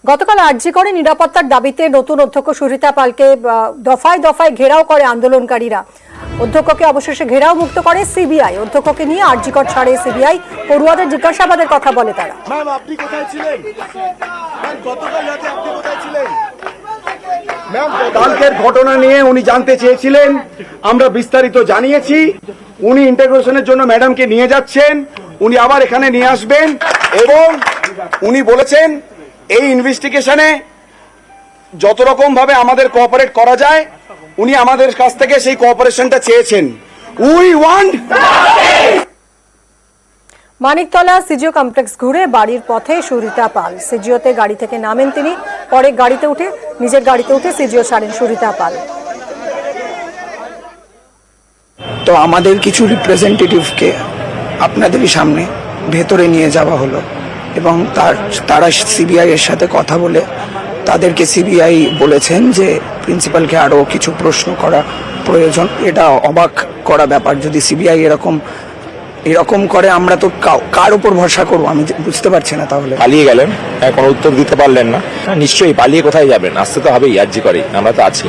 গতকাল আরজি করে নিরাপত্তার দাবিতে নতুন অধ্যক্ষ সুরিতা পালকে দফায় দফায় ঘেরাও করে আন্দোলনকারীরা। অধ্যক্ষকে অবশেষে ঘেরাও মুক্ত করে সিবিআই। অধ্যক্ষকে নিয়ে আরজি কর ছাড়ে সিবিআই। পড়ুয়াদের জিজ্ঞাসাবাদের কথা বলে তারা। ম্যাম, আপনি কোথায় ছিলেন? ম্যাম, গতকাল রাতে আপনি কোথায় ছিলেন? ম্যাম, কালকের ঘটনা নিয়ে উনি জানতে চেয়েছিলেন, আমরা বিস্তারিত জানিয়েছি। উনি ইন্টাগ্রেশনের জন্য ম্যাডামকে নিয়ে যাচ্ছেন, উনি আবার এখানে নিয়ে আসবেন এবং উনি বলেছেন এই ইনভেস্টিগেশনে যত রকম ভাবে আমাদের কোঅপারেট করা যায় উনি আমাদের কাছ থেকে সেই কোঅপারেশনটা চেয়েছেন। We want. Maniktala CGO complex ঘুরে বাড়ির পথে সুরিতা পাল। সিজিওতে গাড়ি থেকে নামেন তিনি, পরে নিজের গাড়িতে উঠে সিজিও ছাড়েন সুরিতা পাল। তো আমাদের কিছু রিপ্রেজেন্টেটিভকে আপনাদেরই সামনে ভেতরে নিয়ে যাওয়া হলো এবং তারা সিবিআই এর সাথে কথা বলে তাদেরকে সিবিআই বলেছেন যে প্রিন্সিপালকে আরো কিছু প্রশ্ন করা প্রয়োজন। এটা অবাক করা ব্যাপার, যদি সিবিআই এরকম করে আমরা তো কার উপর ভরসা করবো আমি বুঝতে পারছি না। তাহলে পালিয়ে গেলেন, কোনো উত্তর দিতে পারলেন না, নিশ্চয়ই পালিয়ে কোথায় যাবেন? আসতে তো হবেই, আরজি করে আমরা তো আছি।